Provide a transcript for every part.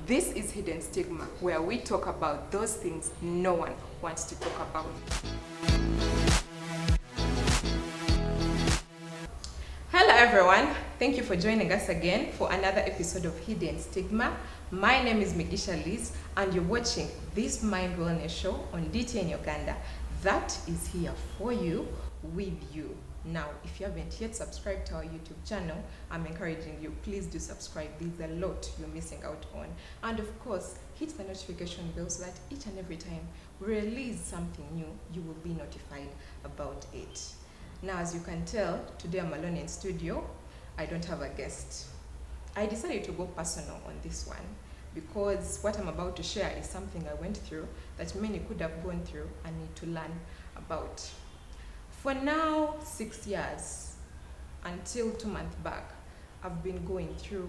This is Hidden Stigma, where we talk about those things no one wants to talk about. Hello everyone, thank you for joining us again for another episode of Hidden Stigma. My name is Migisha Liz and you're watching this Mind Wellness show on DT in Uganda that is here for you, with you. Now, if you haven't yet subscribed to our YouTube channel, I'm encouraging you, please do subscribe. There's a lot you're missing out on. And of course, hit the notification bell so that each and every time we release something new, you will be notified about it. Now, as you can tell, today I'm alone in studio. I don't have a guest. I decided to go personal on this one because what I'm about to share is something I went through that many could have gone through and need to learn about. For now, 6 years, until 2 months back, I've been going through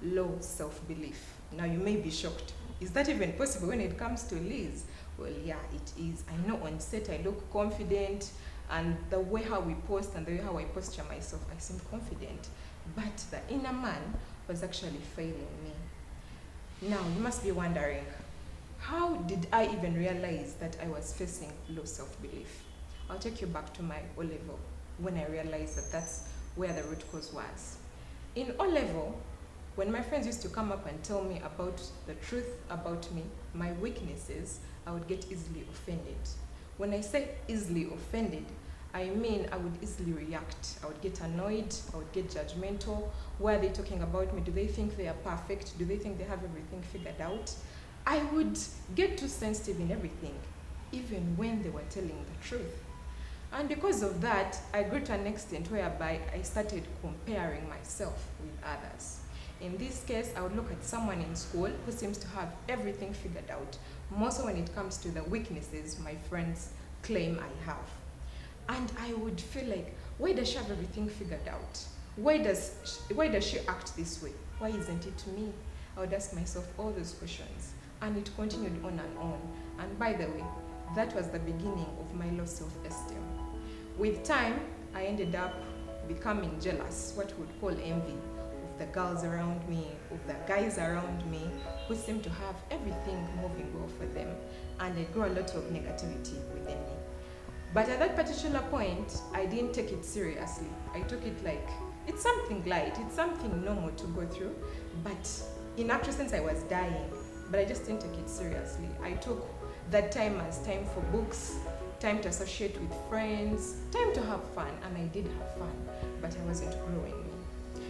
low self-belief. Now you may be shocked. Is that even possible when it comes to Liz? Well, yeah, it is. I know on set I look confident, and the way how we post and the way how I posture myself, I seem confident. But the inner man was actually failing me. Now, you must be wondering, how did I even realize that I was facing low self-belief? I'll take you back to my O-level when I realized that that's where the root cause was. In O-level, when my friends used to come up and tell me about the truth about me, my weaknesses, I would get easily offended. When I say easily offended, I mean I would easily react. I would get annoyed, I would get judgmental. Why are they talking about me? Do they think they are perfect? Do they think they have everything figured out? I would get too sensitive in everything, even when they were telling the truth. And because of that, I grew to an extent whereby I started comparing myself with others. In this case, I would look at someone in school who seems to have everything figured out, more so when it comes to the weaknesses my friends claim I have. And I would feel like, why does she have everything figured out? Why does she act this way? Why isn't it me? I would ask myself all those questions, and it continued on and on. And by the way, that was the beginning of my low self-esteem. With time, I ended up becoming jealous, what we would call envy, of the girls around me, of the guys around me, who seem to have everything moving well for them, and I grew a lot of negativity within me. But at that particular point, I didn't take it seriously. I took it like, it's something light, it's something normal to go through, but in actual sense I was dying, but I just didn't take it seriously. I took that time as time for books, time to associate with friends, time to have fun, and I did have fun, but I wasn't growing me.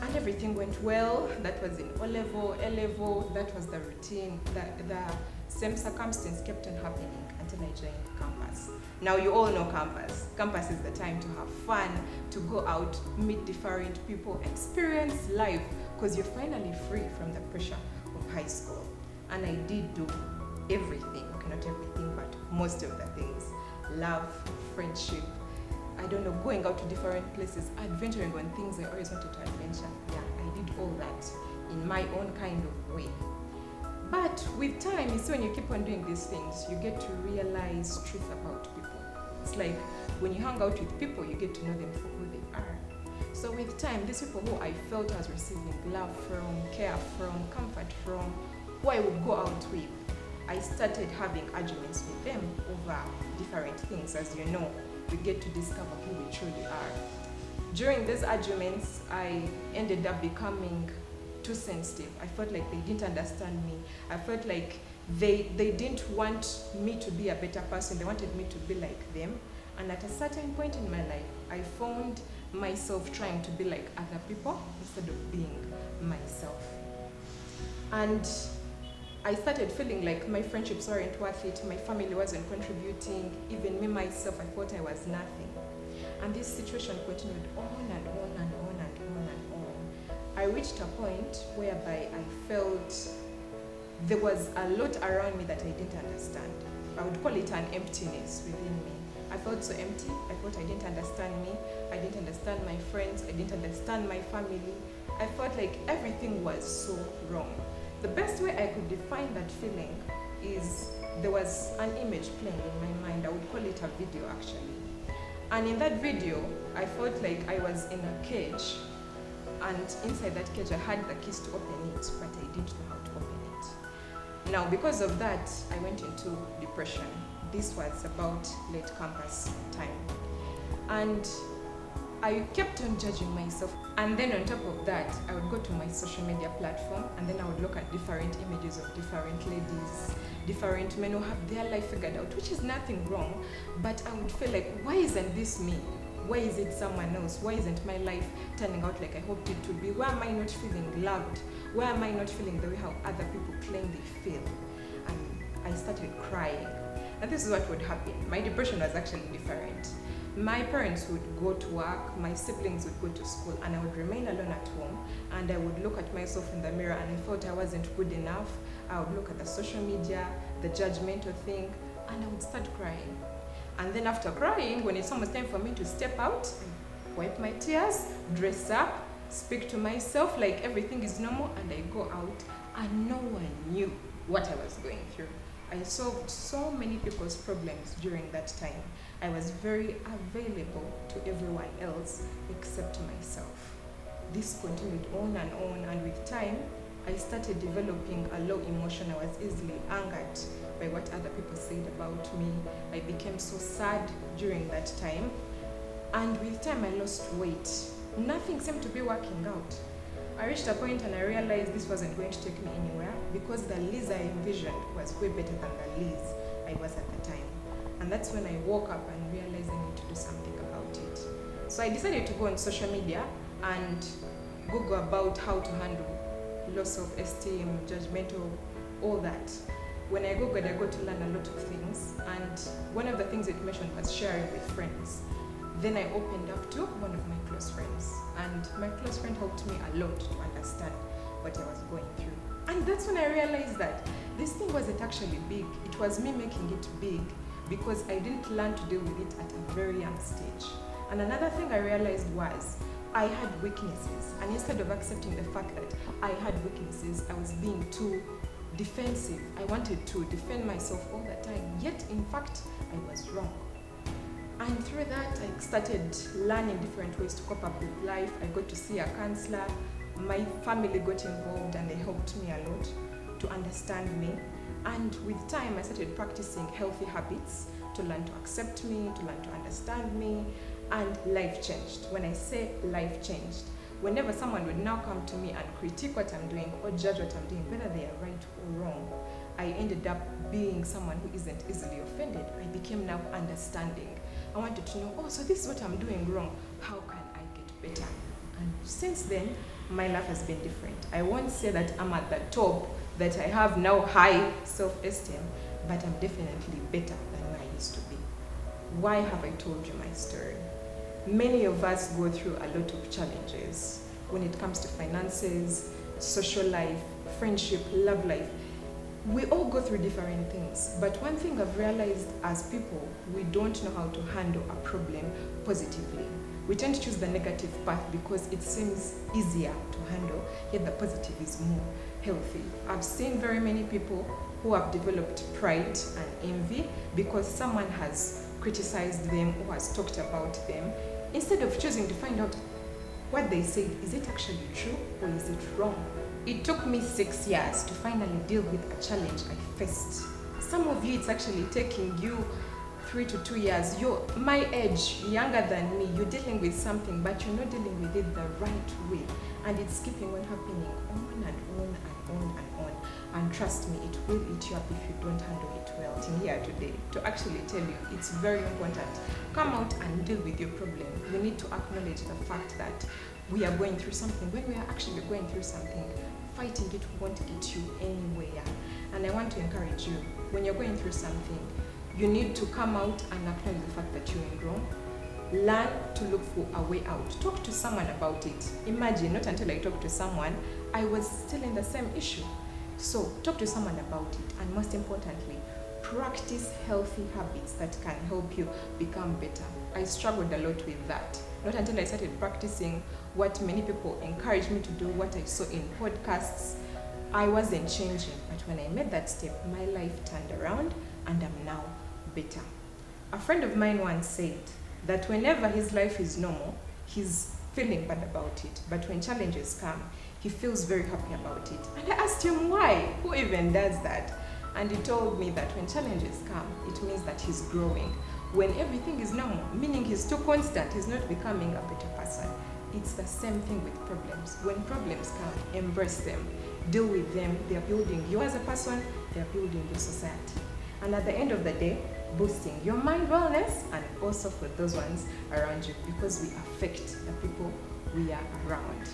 And everything went well. That was in O-level, A-level, that was the routine. The same circumstance kept on happening until I joined campus. Now you all know campus. Campus is the time to have fun, to go out, meet different people, experience life, because you're finally free from the pressure of high school. And I did do everything, okay, not everything, but most of the things. Love, friendship, I don't know, going out to different places, adventuring on things I always wanted to adventure. Yeah, I did all that in my own kind of way. But with time, you see, when you keep on doing these things, you get to realize truth about people. It's like when you hang out with people, you get to know them for who they are. So with time, these people who I felt I was receiving love from, care from, comfort from, who I would go out with, I started having arguments with them over different things. As you know, we get to discover who we truly are. During these arguments, I ended up becoming too sensitive. I felt like they didn't understand me. I felt like they didn't want me to be a better person. They wanted me to be like them. And at a certain point in my life, I found myself trying to be like other people instead of being myself. And I started feeling like my friendships weren't worth it, my family wasn't contributing, even me myself, I thought I was nothing. And this situation continued on and on and on and on and on. I reached a point whereby I felt there was a lot around me that I didn't understand. I would call it an emptiness within me. I felt so empty. I thought I didn't understand me. I didn't understand my friends. I didn't understand my family. I felt like everything was so wrong. The best way I could define that feeling is there was an image playing in my mind. I would call it a video actually. And in that video, I felt like I was in a cage, and inside that cage I had the keys to open it, but I didn't know how to open Now, because of that, I went into depression. This was about late campus time. And I kept on judging myself. And then on top of that, I would go to my social media platform and then I would look at different images of different ladies, different men who have their life figured out, which is nothing wrong. But I would feel like, why isn't this me? Why is it someone else? Why isn't my life turning out like I hoped it to be? Why am I not feeling loved? Why am I not feeling the way how other people claim they feel? And I started crying. And this is what would happen. My depression was actually different. My parents would go to work, my siblings would go to school, and I would remain alone at home, and I would look at myself in the mirror and I felt I wasn't good enough. I would look at the social media, the judgmental thing, and I would start crying. And then after crying, when it's almost time for me to step out, I wipe my tears, dress up, speak to myself like everything is normal, and I go out, and no one knew what I was going through. I solved so many people's problems during that time. I was very available to everyone else except myself. This continued on, and with time, I started developing a low emotion. I was easily angered by what other people said about me. I became so sad during that time. And with time, I lost weight. Nothing seemed to be working out. I reached a point and I realized this wasn't going to take me anywhere because the Liz I envisioned was way better than the Liz I was at the time. And that's when I woke up and realized I need to do something about it. So I decided to go on social media and Google about how to handle low self-esteem, judgmental, all that. When I Googled, I got to learn a lot of things. And one of the things it mentioned was sharing with friends. Then I opened up to one of my close friends. And my close friend helped me a lot to understand what I was going through. And that's when I realized that this thing wasn't actually big. It was me making it big because I didn't learn to deal with it at a very young stage. And another thing I realized was I had weaknesses. And instead of accepting the fact that I had weaknesses, I was being too defensive. I wanted to defend myself all the time. Yet, in fact, I was wrong. And through that, I started learning different ways to cope up with life. I got to see a counselor. My family got involved and they helped me a lot to understand me. And with time, I started practicing healthy habits to learn to accept me, to learn to understand me, and life changed. When I say life changed, whenever someone would now come to me and critique what I'm doing or judge what I'm doing, whether they are right or wrong, I ended up being someone who isn't easily offended. I became now understanding. I wanted to know, oh, so this is what I'm doing wrong. How can I get better? And since then, my life has been different. I won't say that I'm at the top, that I have now high self-esteem, but I'm definitely better than where I used to be. Why have I told you my story? Many of us go through a lot of challenges when it comes to finances, social life, friendship, love life. We all go through different things, but one thing I've realized as people, we don't know how to handle a problem positively. We tend to choose the negative path because it seems easier to handle, yet the positive is more healthy. I've seen very many people who have developed pride and envy because someone has criticized them or has talked about them. Instead of choosing to find out what they said, is it actually true or is it wrong? It took me 6 years to finally deal with a challenge I faced. Some of you, it's actually taking you 3 to 2 years. You're my age, younger than me, you're dealing with something, but you're not dealing with it the right way. And it's keeping on happening on and on and on and on. And trust me, it will eat you up if you don't handle it well. I'm here today to actually tell you it's very important. Come out and deal with your problem. We need to acknowledge the fact that we are going through something. When we are actually going through something, fighting it won't get you anywhere. And I want to encourage you, when you're going through something, you need to come out and acknowledge the fact that you're in wrong. Learn to look for a way out. Talk to someone about it. Imagine, not until I talked to someone, I was still in the same issue. So talk to someone about it, and most importantly, practice healthy habits that can help you become better. I struggled a lot with that. Not until I started practicing what many people encouraged me to do, what I saw in podcasts, I wasn't changing. But when I made that step, my life turned around and I'm now better. A friend of mine once said that whenever his life is normal, he's feeling bad about it. But when challenges come, he feels very happy about it. And I asked him why? Who even does that? And he told me that when challenges come, it means that he's growing. When everything is normal, meaning he's too constant, he's not becoming a better person. It's the same thing with problems. When problems come, embrace them, deal with them. They are building you as a person, they are building your society. And at the end of the day, boosting your mind wellness and also for those ones around you, because we affect the people we are around.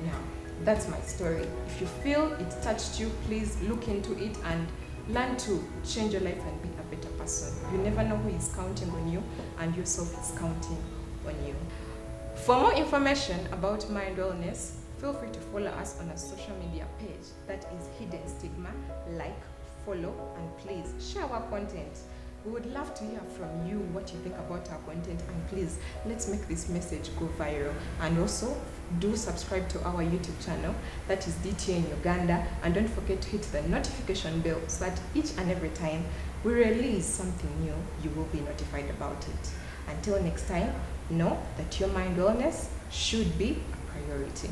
Now, that's my story. If you feel it touched you, please look into it and learn to change your life and be a better person. You never know who is counting on you, and yourself is counting on you. For more information about mind wellness, feel free to follow us on our social media page, that is Hidden Stigma. Like, follow, and please share our content. We would love to hear from you what you think about our content, and please let's make this message go viral. And also do subscribe to our YouTube channel, that is DT in Uganda, and don't forget to hit the notification bell so that each and every time we release something new, you will be notified about it. Until next time, know that your mind wellness should be a priority.